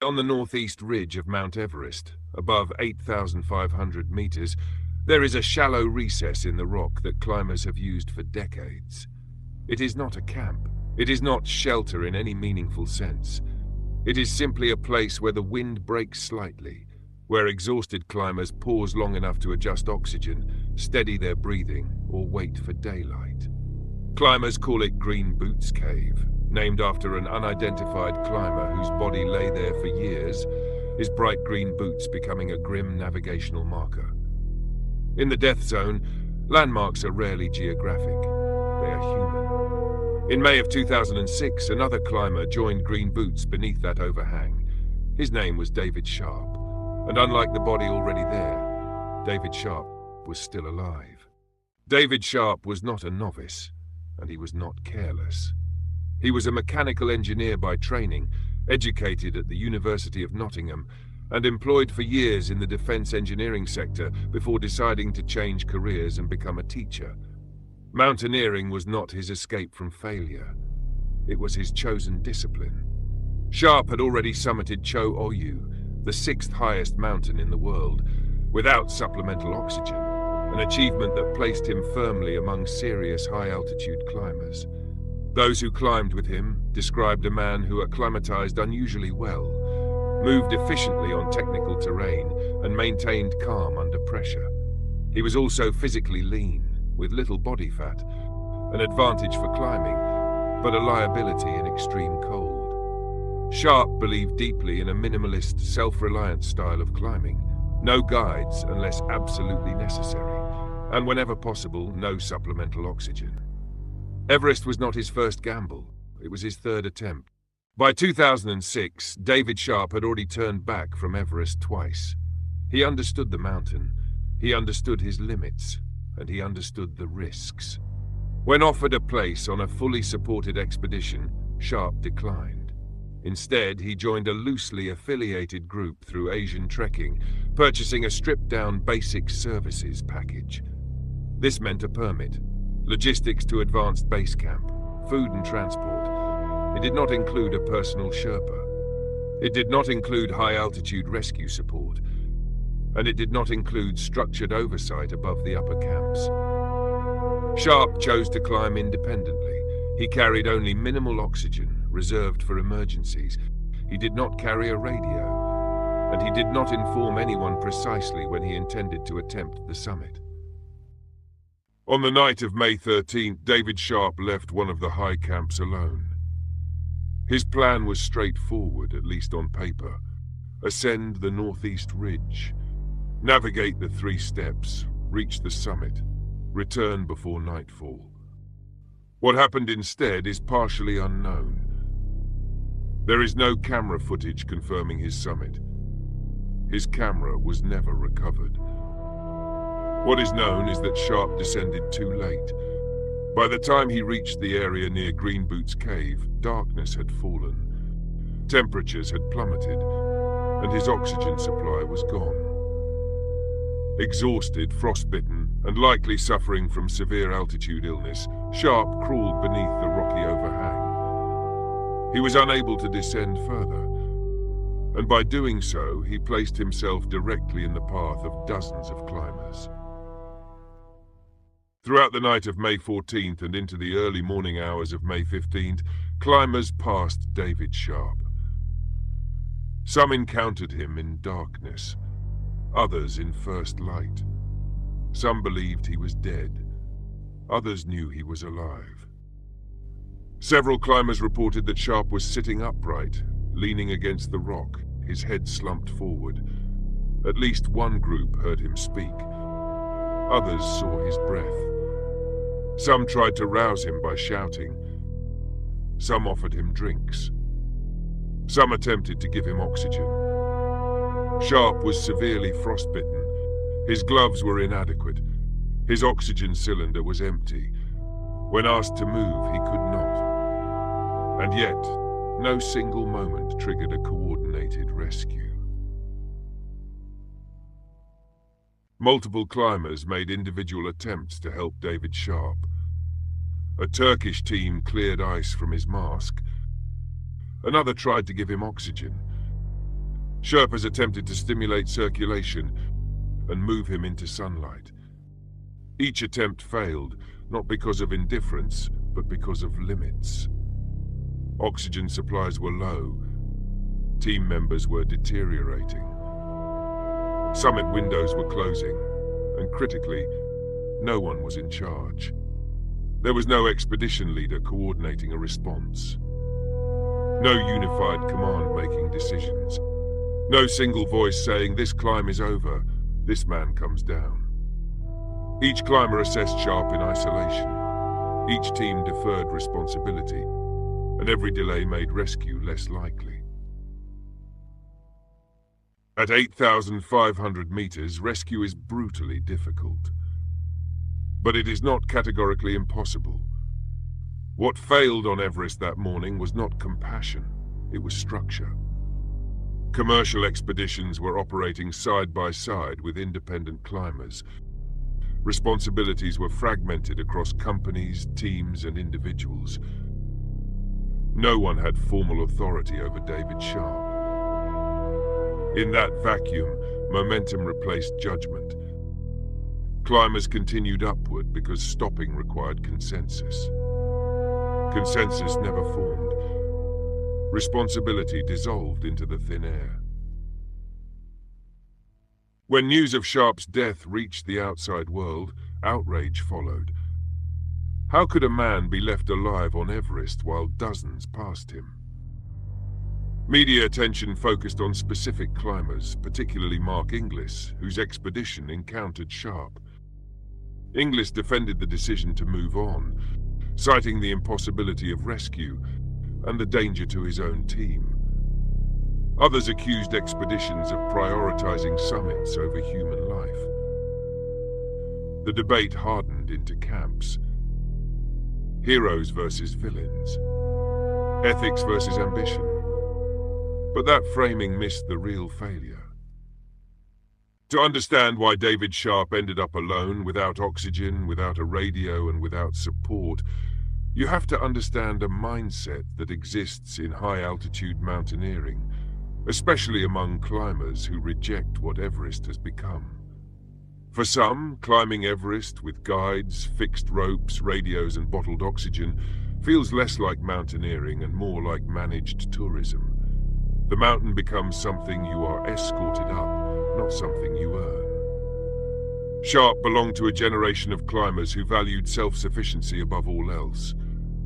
On the northeast ridge of Mount Everest, above 8,500 meters, there is a shallow recess in the rock that climbers have used for decades. It is not a camp. It is not shelter in any meaningful sense. It is simply a place where the wind breaks slightly, where exhausted climbers pause long enough to adjust oxygen, steady their breathing, or wait for daylight. Climbers call it Green Boots Cave, named after an unidentified climber whose body lay there for years, his bright green boots becoming a grim navigational marker. In the death zone, landmarks are rarely geographic. They are human. In May of 2006, another climber joined Green Boots beneath that overhang. His name was David Sharp, and unlike the body already there, David Sharp was still alive. David Sharp was not a novice, and he was not careless. He was a mechanical engineer by training, educated at the University of Nottingham, and employed for years in the defense engineering sector before deciding to change careers and become a teacher. Mountaineering was not his escape from failure. It was his chosen discipline. Sharp had already summited Cho Oyu, the sixth highest mountain in the world, without supplemental oxygen, an achievement that placed him firmly among serious high-altitude climbers. Those who climbed with him described a man who acclimatized unusually well, moved efficiently on technical terrain, and maintained calm under pressure. He was also physically lean, with little body fat, an advantage for climbing, but a liability in extreme cold. Sharp believed deeply in a minimalist, self-reliant style of climbing. No guides unless absolutely necessary, and whenever possible, no supplemental oxygen. Everest was not his first gamble. It was his third attempt. By 2006, David Sharp had already turned back from Everest twice. He understood the mountain, he understood his limits, and he understood the risks. When offered a place on a fully supported expedition, Sharp declined. Instead, he joined a loosely affiliated group through Asian trekking, purchasing a stripped-down basic services package. This meant a permit, logistics to advanced base camp, food and transport. It did not include a personal Sherpa. It did not include high-altitude rescue support. And it did not include structured oversight above the upper camps. Sharp chose to climb independently. He carried only minimal oxygen, reserved for emergencies. He did not carry a radio, and he did not inform anyone precisely when he intended to attempt the summit. On the night of May 13th, David Sharp left one of the high camps alone. His plan was straightforward, at least on paper. Ascend the northeast ridge, navigate the 3 steps, reach the summit, return before nightfall. What happened instead is partially unknown. There is no camera footage confirming his summit. His camera was never recovered. What is known is that Sharp descended too late. By the time he reached the area near Green Boots Cave, darkness had fallen. Temperatures had plummeted, and his oxygen supply was gone. Exhausted, frostbitten, and likely suffering from severe altitude illness, Sharp crawled beneath the rocky overhang. He was unable to descend further, and by doing so, he placed himself directly in the path of dozens of climbers. Throughout the night of May 14th and into the early morning hours of May 15th, climbers passed David Sharp. Some encountered him in darkness, others in first light. Some believed he was dead, others knew he was alive. Several climbers reported that Sharp was sitting upright, leaning against the rock, his head slumped forward. At least one group heard him speak. Others saw his breath. Some tried to rouse him by shouting. Some offered him drinks. Some attempted to give him oxygen. Sharp was severely frostbitten. His gloves were inadequate. His oxygen cylinder was empty. When asked to move, he could not. And yet, no single moment triggered a coordinated rescue. Multiple climbers made individual attempts to help David Sharp. A Turkish team cleared ice from his mask. Another tried to give him oxygen. Sherpas attempted to stimulate circulation and move him into sunlight. Each attempt failed, not because of indifference, but because of limits. Oxygen supplies were low. Team members were deteriorating. Summit windows were closing, and critically, no one was in charge. There was no expedition leader coordinating a response. No unified command making decisions. No single voice saying, "This climb is over, this man comes down." Each climber assessed Sharp in isolation. Each team deferred responsibility, and every delay made rescue less likely. At 8,500 meters, rescue is brutally difficult. But it is not categorically impossible. What failed on Everest that morning was not compassion, it was structure. Commercial expeditions were operating side by side with independent climbers. Responsibilities were fragmented across companies, teams, and individuals. No one had formal authority over David Sharp. In that vacuum, momentum replaced judgment. Climbers continued upward because stopping required consensus. Consensus never formed. Responsibility dissolved into the thin air. When news of Sharp's death reached the outside world, outrage followed. How could a man be left alive on Everest while dozens passed him? Media attention focused on specific climbers, particularly Mark Inglis, whose expedition encountered Sharp. Inglis defended the decision to move on, citing the impossibility of rescue and the danger to his own team. Others accused expeditions of prioritizing summits over human life. The debate hardened into camps. Heroes versus villains. Ethics versus ambition. But that framing missed the real failure. To understand why David Sharp ended up alone, without oxygen, without a radio, and without support, you have to understand a mindset that exists in high-altitude mountaineering, especially among climbers who reject what Everest has become. For some, climbing Everest with guides, fixed ropes, radios, and bottled oxygen feels less like mountaineering and more like managed tourism. The mountain becomes something you are escorted up, not something you earn. Sharp belonged to a generation of climbers who valued self-sufficiency above all else.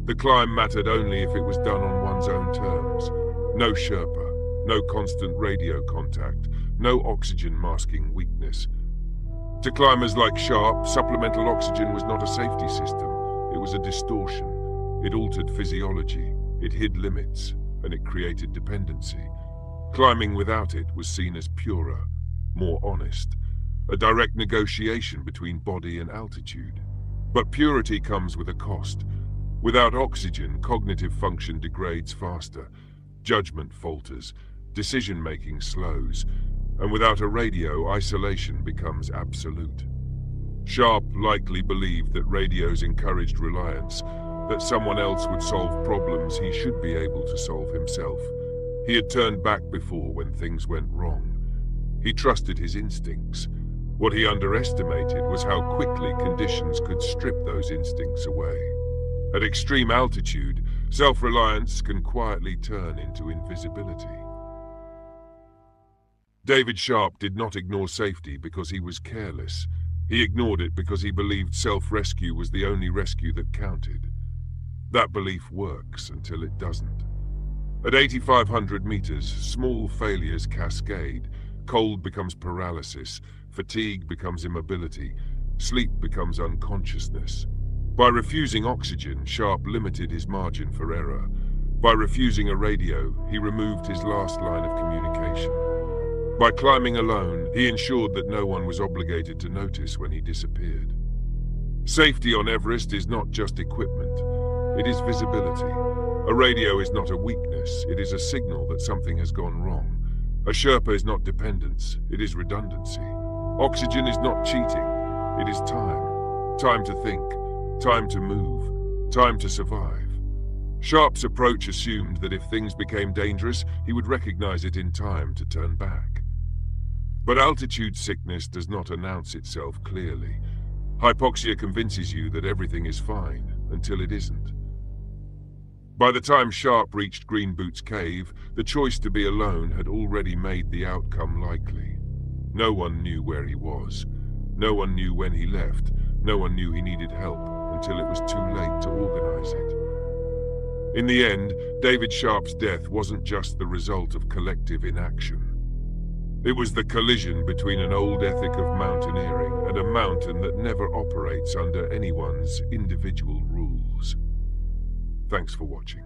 The climb mattered only if it was done on one's own terms. No Sherpa, no constant radio contact, no oxygen masking weakness. To climbers like Sharp, supplemental oxygen was not a safety system. It was a distortion. It altered physiology, it hid limits, and it created dependency. Climbing without it was seen as purer, more honest, a direct negotiation between body and altitude. But purity comes with a cost. Without oxygen, cognitive function degrades faster, judgment falters, decision-making slows, and without a radio, isolation becomes absolute. Sharp likely believed that radios encouraged reliance, that someone else would solve problems he should be able to solve himself. He had turned back before when things went wrong. He trusted his instincts. What he underestimated was how quickly conditions could strip those instincts away. At extreme altitude, self-reliance can quietly turn into invisibility. David Sharp did not ignore safety because he was careless. He ignored it because he believed self-rescue was the only rescue that counted. That belief works until it doesn't. At 8,500 meters, small failures cascade. Cold becomes paralysis, fatigue becomes immobility, sleep becomes unconsciousness. By refusing oxygen, Sharp limited his margin for error. By refusing a radio, he removed his last line of communication. By climbing alone, he ensured that no one was obligated to notice when he disappeared. Safety on Everest is not just equipment, it is visibility. A radio is not a weakness, it is a signal that something has gone wrong. A Sherpa is not dependence, it is redundancy. Oxygen is not cheating, it is time. Time to think, time to move, time to survive. Sharp's approach assumed that if things became dangerous, he would recognize it in time to turn back. But altitude sickness does not announce itself clearly. Hypoxia convinces you that everything is fine until it isn't. By the time Sharp reached Green Boots Cave, the choice to be alone had already made the outcome likely. No one knew where he was. No one knew when he left. No one knew he needed help until it was too late to organize it. In the end, David Sharp's death wasn't just the result of collective inaction. It was the collision between an old ethic of mountaineering and a mountain that never operates under anyone's individual rules. Thanks for watching.